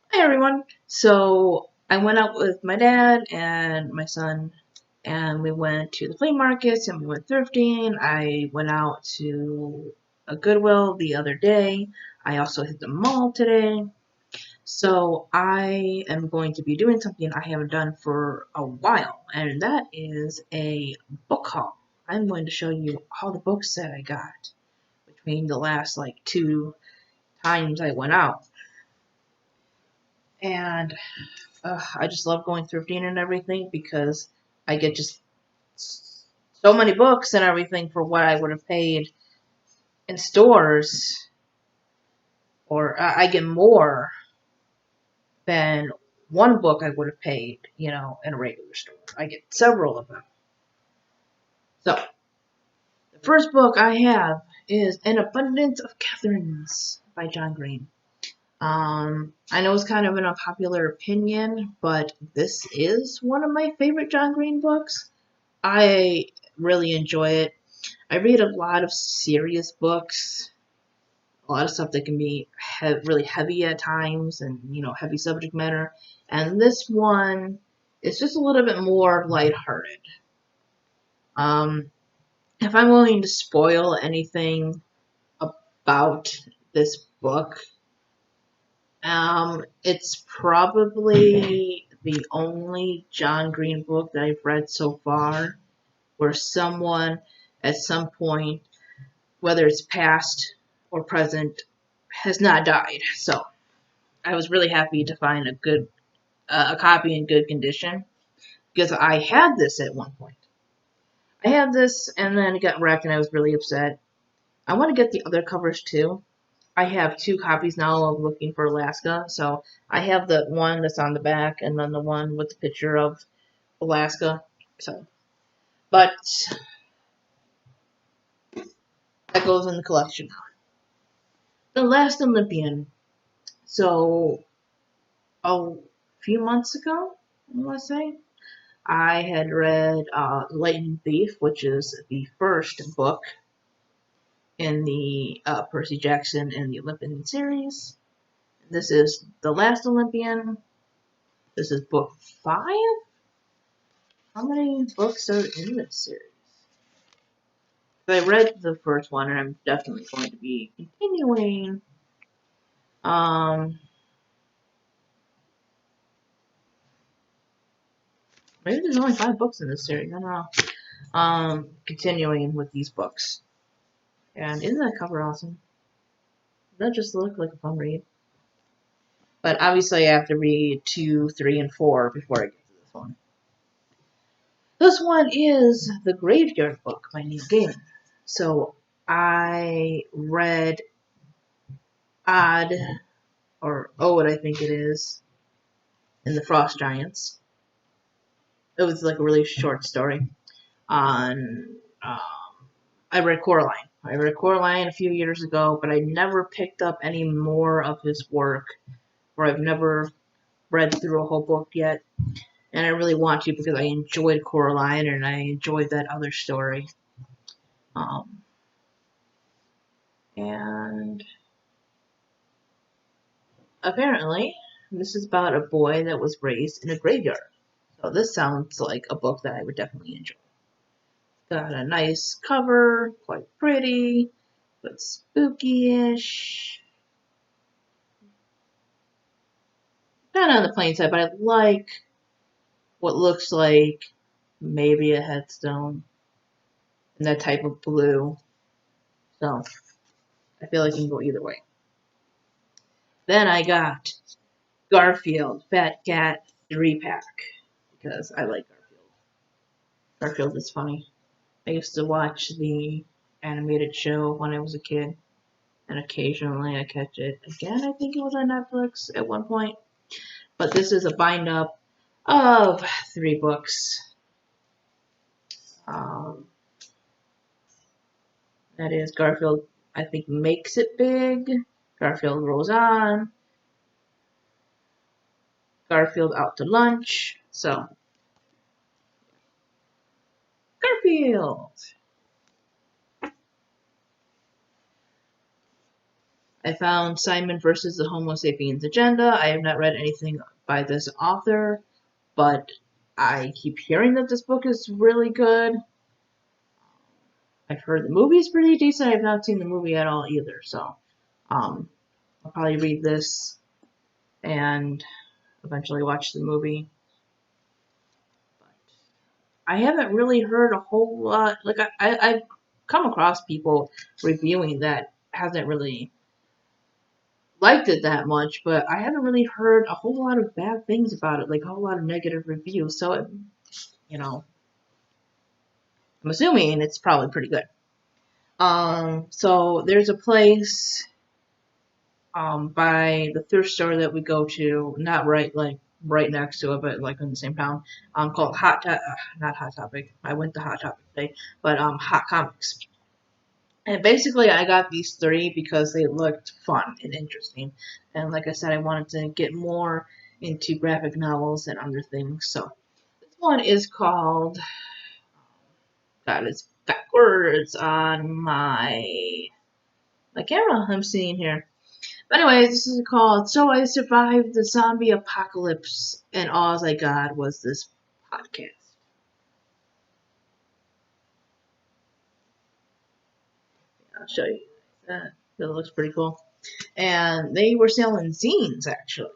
Hi everyone. So I went out with my dad and my son, and we went to the flea markets and we went thrifting. I went out to a Goodwill the other day. I also hit the mall today. So I am going to be doing something I haven't done for a while, and that is a book haul. I'm going to show you all the books that I got between the last like 2 times I went out. And I just love going thrifting and everything because I get just so many books and everything for what I would have paid in stores, or I get more than one book I would have paid, in a regular store. I get several of them. So, the first book I have is An Abundance of Catherines by John Green. I know it's kind of an unpopular opinion, but this is one of my favorite John Green books. I really enjoy it. I read a lot of serious books, a lot of stuff that can be really heavy at times and, heavy subject matter. And this one is just a little bit more lighthearted. Um, if I'm willing to spoil anything about this book, it's probably the only John Green book that I've read so far where someone at some point, whether it's past or present, has not died. So I was really happy to find a copy in good condition because I had this at one point. I had this and then it got wrecked and I was really upset. I want to get the other covers too. I have two copies now of Looking for Alaska. So I have the one that's on the back and then the one with the picture of Alaska. So, but that goes in the collection now. The Last Olympian. So a few months ago, I want to say, I had read Lightning Thief, which is the first book in the Percy Jackson and the Olympian series. This is The Last Olympian. This is book 5. How many books are in this series? I read the first one, and I'm definitely going to be continuing. Um, Maybe there's only 5 books in this series. I don't know. Continuing with these books. And isn't that cover awesome? Does that just look like a fun read? But obviously I have to read 2, 3, and 4 before I get to this one. This one is The Graveyard Book by Neil Gaiman. So I read Odd, or Ode, I think it is, in The Frost Giants. It was like a really short story on. I read Coraline. I read Coraline a few years ago, but I never picked up any more of his work, or I've never read through a whole book yet. And I really want to because I enjoyed Coraline and I enjoyed that other story. Um, and apparently, this is about a boy that was raised in a graveyard. So this sounds like a book that I would definitely enjoy. Got a nice cover, quite pretty, but spooky-ish. Kind of on the plain side, but I like what looks like maybe a headstone in that type of blue. So I feel like it can go either way. Then I got Garfield Fat Cat 3-pack because I like Garfield. Garfield is funny. I used to watch the animated show when I was a kid, and occasionally I catch it again. I think it was on Netflix at one point. But this is a bind up of 3 books. Um, that is Garfield, I think, Makes It Big, Garfield Rolls On, Garfield Out to Lunch. So, Garfield! I found Simon versus the Homo Sapiens Agenda. I have not read anything by this author, but I keep hearing that this book is really good. I've heard the movie is pretty decent. I have not seen the movie at all either, so I'll probably read this and eventually watch the movie. But I haven't really heard a whole lot. Like I've come across people reviewing that hasn't really liked it that much, but I haven't really heard a whole lot of bad things about it, like a whole lot of negative reviews. So, I'm assuming it's probably pretty good. So there's a place by the thrift store that we go to, not right next to it, but like in the same town, called not Hot Topic. I went to Hot Topic today, but Hot Comics. And basically, I got these three because they looked fun and interesting. And like I said, I wanted to get more into graphic novels and other things. So this one is called, God, it's backwards on my camera I'm seeing here. But anyways, this is called So I Survived the Zombie Apocalypse and All I Got Was This Podcast. I'll show you that. That looks pretty cool. And they were selling zines, actually.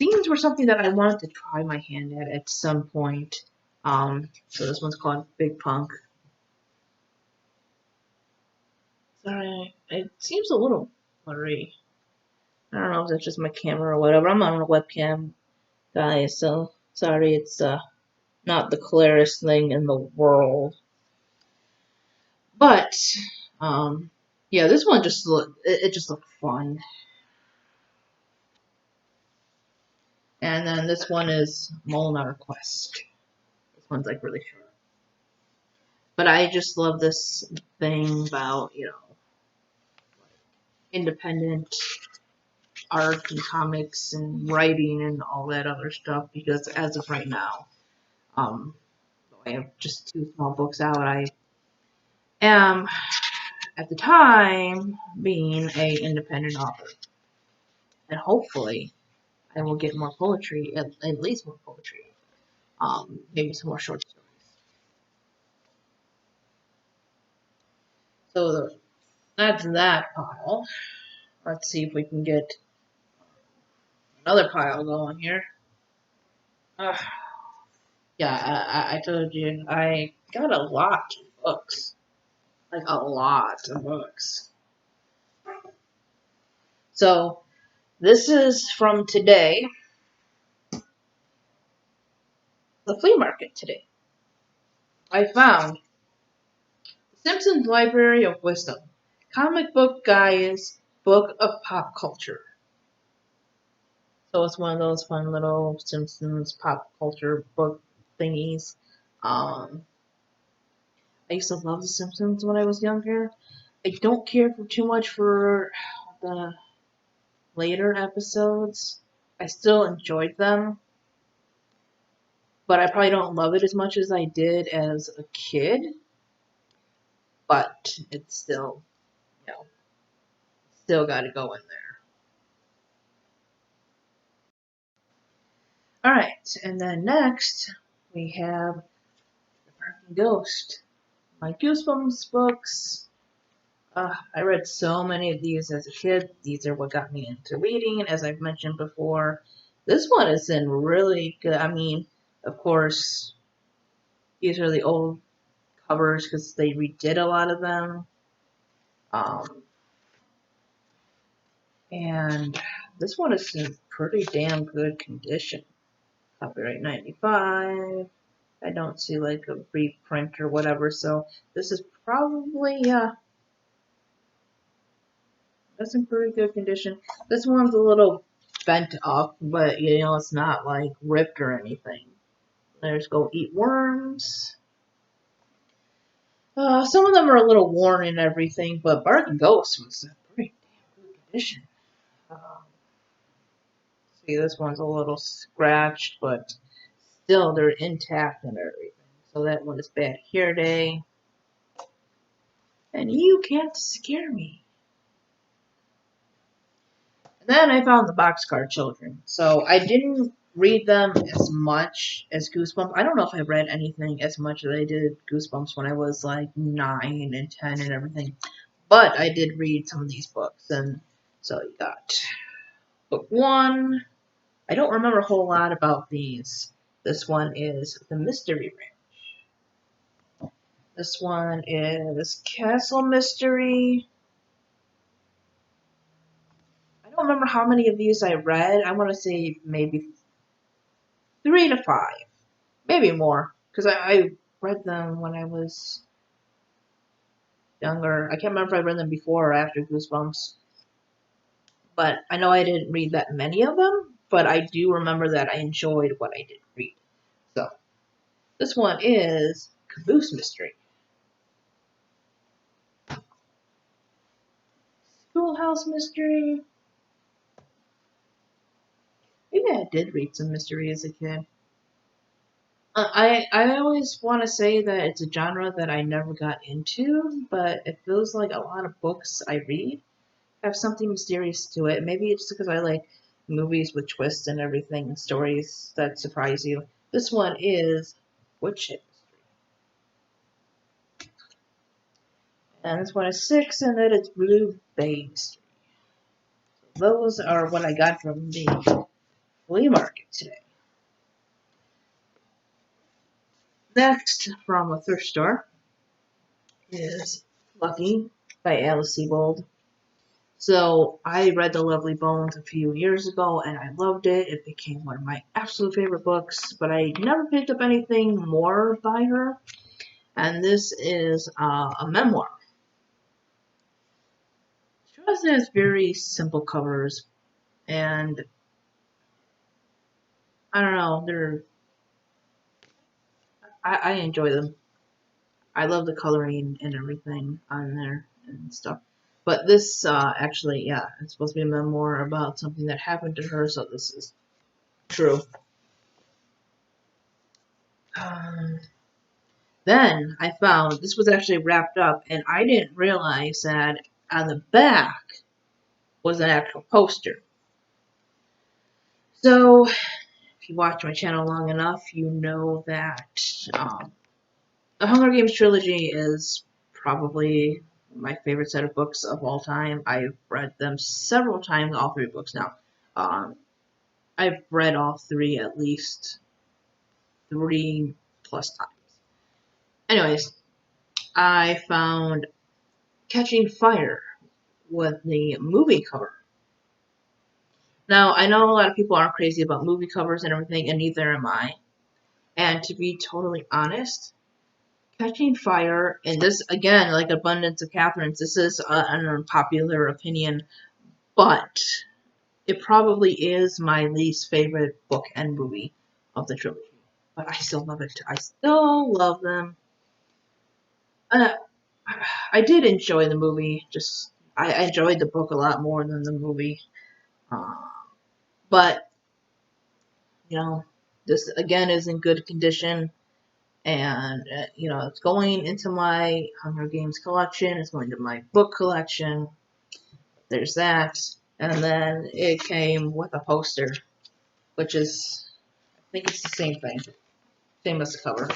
Zines were something that I wanted to try my hand at some point. So this one's called Big Punk. Sorry, it seems a little blurry. I don't know if that's just my camera or whatever. I'm on a webcam, guys, so sorry it's not the clearest thing in the world. But, yeah, this one just it just looked fun. And then this one is Molinar Quest. This one's like really short. But I just love this thing about, independent art and comics and writing and all that other stuff, because as of right now, I have just 2 small books out. I am, at the time, being a independent author. And hopefully I will get more poetry, at least more poetry. Maybe some more short stories. So that's that pile. Let's see if we can get another pile going here. Yeah, I told you, I got a lot of books. Like a lot of books. So this is from today, the flea market today. I found Simpsons Library of Wisdom, Comic Book Guy's Book of Pop Culture. So it's one of those fun little Simpsons pop culture book thingies. I used to love The Simpsons when I was younger. I don't care for too much for the later episodes. I still enjoyed them, but I probably don't love it as much as I did as a kid. But it's still, still got to go in there. All right, and then next we have The Parking Ghost, my Goosebumps books. I read so many of these as a kid. These are what got me into reading, and as I've mentioned before, this one is in really good. I mean, of course, these are the old covers because they redid a lot of them. And this one is in pretty damn good condition. Copyright 95. I don't see like a reprint or whatever, so this is probably, that's in pretty good condition. This one's a little bent up, but it's not like ripped or anything. There's Go Eat Worms. Some of them are a little worn and everything, but Bargain Ghost was in pretty damn good condition. See, this one's a little scratched, but still they're intact and everything. So that one is Bad Hair Day. And You Can't Scare Me. Then I found the Boxcar Children. So I didn't read them as much as Goosebumps. I don't know if I read anything as much as I did Goosebumps when I was like 9 and 10 and everything. But I did read some of these books. And so you got book 1. I don't remember a whole lot about these. This one is The Mystery Ranch. This one is Castle Mystery. I don't remember how many of these I read. I want to say maybe 3 to 5. Maybe more. Because I read them when I was younger. I can't remember if I read them before or after Goosebumps. But I know I didn't read that many of them. But I do remember that I enjoyed what I did read. So, this one is Caboose Mystery. Schoolhouse Mystery. Maybe I did read some mystery as a kid. I always want to say that it's a genre that I never got into, but it feels like a lot of books I read have something mysterious to it. Maybe it's because I like movies with twists and everything, and stories that surprise you. This one is Witch Mystery. And this one is 6, and then it's Blue Bay Mystery. Those are what I got from the flea market today. Next, from a thrift store, is Lucky by Alice Sebold. So I read The Lovely Bones a few years ago and I loved it. It became one of my absolute favorite books, but I never picked up anything more by her. And this is a memoir. She also has very simple covers, and I don't know, I enjoy them. I love the coloring and everything on there and stuff. But this actually, yeah, it's supposed to be a memoir about something that happened to her, so this is true. Um, Then I found this was actually wrapped up, and I didn't realize that on the back was an actual poster. So, if you watch my channel long enough, you know that the Hunger Games trilogy is probably my favorite set of books of all time. I've read them several times, all 3 books now. Um, I've read all 3 at least 3 plus times. Anyways, I found Catching Fire with the movie cover. Now, I know a lot of people aren't crazy about movie covers and everything, and neither am I. And to be totally honest, Catching Fire, and this, again, like Abundance of Catherines, this is an unpopular opinion, but it probably is my least favorite book and movie of the trilogy. But I still love it. I still love them. Uh, I did enjoy the movie, just, I enjoyed the book a lot more than the movie. Uh, but you know, this again is in good condition, and it's going into my Hunger Games collection. It's going to my book collection. There's that, and then it came with a poster, which is, I think it's the same thing, same as the cover.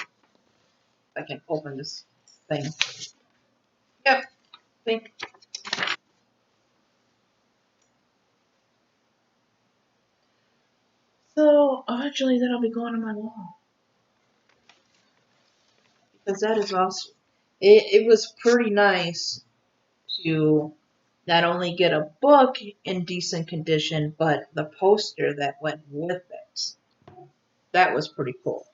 I can open this thing. Yep, I think. So eventually that'll be going on my wall, because that is awesome. It was pretty nice to not only get a book in decent condition, but the poster that went with it. That was pretty cool.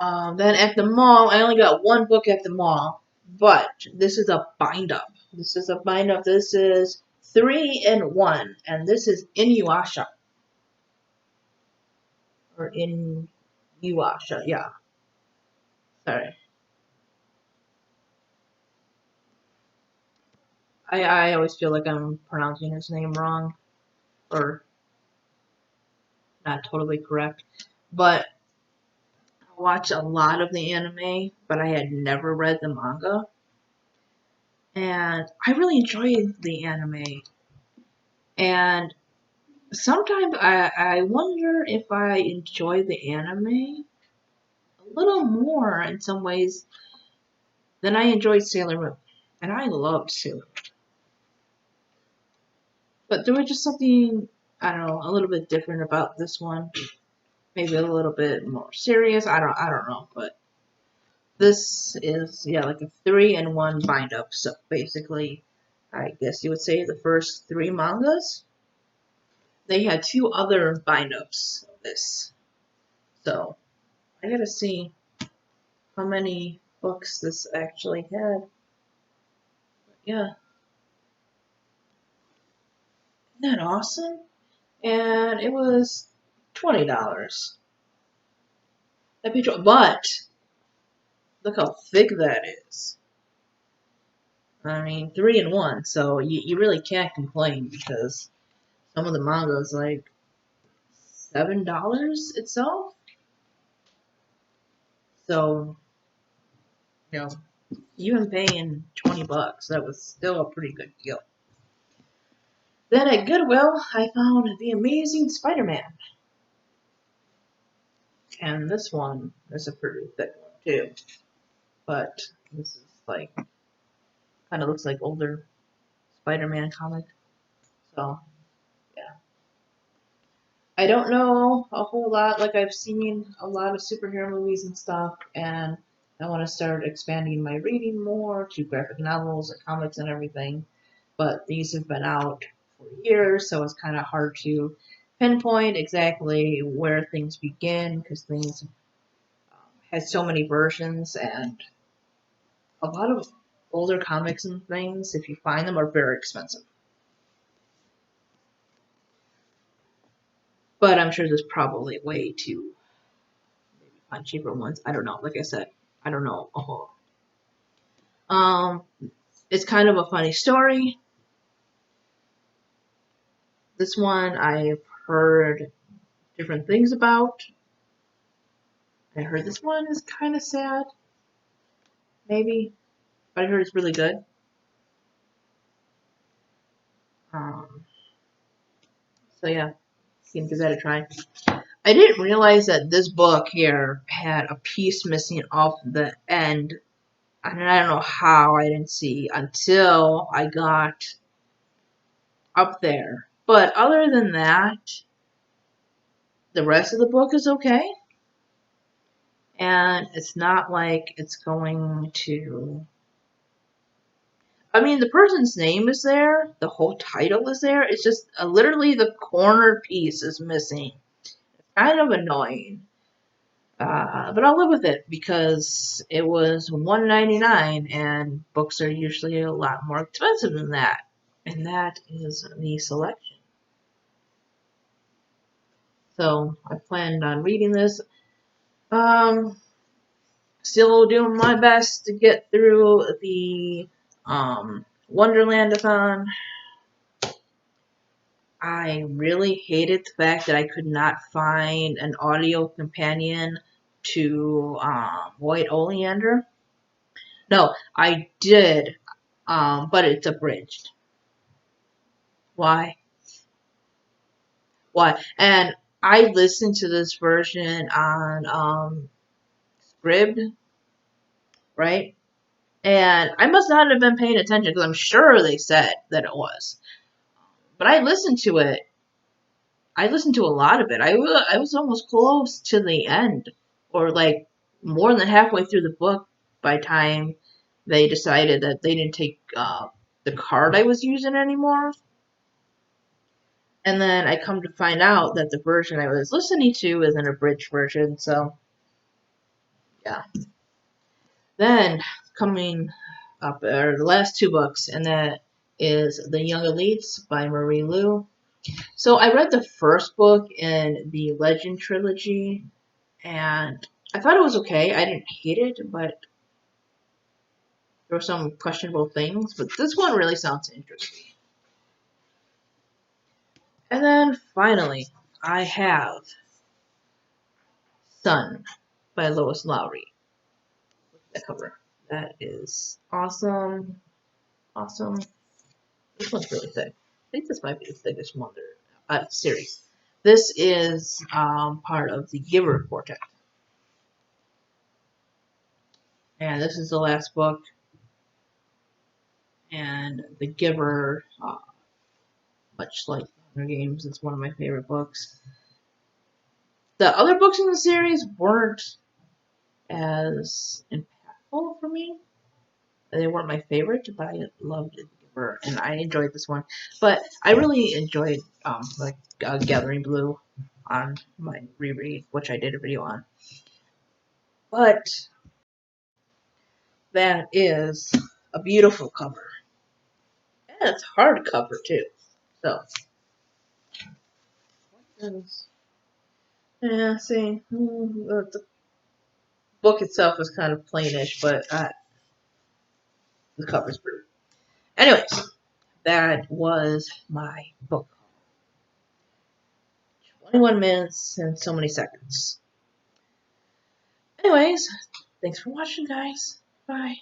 Then at the mall, I only got 1 book at the mall, but this is a bind up. This is a bind up. This is 3 in 1, and this is Inuyasha. Or Inuyasha, yeah. Sorry. I always feel like I'm pronouncing his name wrong, or not totally correct. But I watch a lot of the anime, but I had never read the manga. And I really enjoyed the anime. And sometimes I wonder if I enjoy the anime a little more in some ways than I enjoyed Sailor Moon. And I loved Sailor Moon. But there was just something, I don't know, a little bit different about this one. Maybe a little bit more serious. I don't know. But this is, yeah, like a 3-in-1 bind up. So basically, I guess you would say the first 3 mangas. They had 2 other bind ups of this. So I gotta see how many books this actually had. Yeah, isn't that awesome? And it was $20. But look how thick that is. I mean, 3-in-1, so you really can't complain because some of the manga is like $7 itself. So, you know, even paying $20, that was still a pretty good deal. Then at Goodwill, I found The Amazing Spider-Man. And this one is a pretty thick one too. But this is like, kind of looks like older Spider-Man comic. So, yeah. I don't know a whole lot. Like, I've seen a lot of superhero movies and stuff, and I want to start expanding my reading more to graphic novels and comics and everything. But these have been out for years, so it's kind of hard to pinpoint exactly where things begin because things has so many versions, and a lot of older comics and things, if you find them, are very expensive. But I'm sure there's probably a way to maybe find cheaper ones. I don't know. Like I said, I don't know a whole. Um, it's kind of a funny story. This one I've heard different things about. I heard this one is kind of sad, maybe, but I heard it's really good. Um, so yeah, you can give that a try. I didn't realize that this book here had a piece missing off the end. And I don't know how I didn't see until I got up there. But other than that, the rest of the book is okay. And it's not like it's going to. I mean, the person's name is there, the whole title is there. It's just literally the corner piece is missing. It's kind of annoying. But I'll live with it because it was $1.99 and books are usually a lot more expensive than that. And that is the selection. So I planned on reading this. Um, Still doing my best to get through the Wonderland-a-thon. I really hated the fact that I could not find an audio companion to White Oleander. No, I did, but it's abridged. Why? Why? And I listened to this version on Scribd, right? And I must not have been paying attention because I'm sure they said that it was. But I listened to it. I listened to a lot of it. I was almost close to the end, or like more than halfway through the book by the time they decided that they didn't take the card I was using anymore. And then I come to find out that the version I was listening to is an abridged version, so yeah. Then coming up are the last 2 books, and that is The Young Elites by Marie Lu. So I read the first book in the Legend Trilogy, and I thought it was okay. I didn't hate it, but there were some questionable things. But this one really sounds interesting. And then finally, I have Sun by Lois Lowry. Look at that cover. That is awesome. awesome. This one's really thick. I think this might be the thickest one series. This is part of the Giver Quartet. And this is the last book. And the Giver, much like Hunger Games, it's one of my favorite books. The other books in the series weren't as impactful for me. They weren't my favorite, but I loved The Giver, and I enjoyed this one. But I really enjoyed Gathering Blue on my reread, which I did a video on. But that is a beautiful cover. And it's hardcover too. So, yeah, see, the book itself is kind of plainish, but the cover's pretty. Anyways, that was my book. 21 minutes and so many seconds. Anyways, thanks for watching, guys. Bye.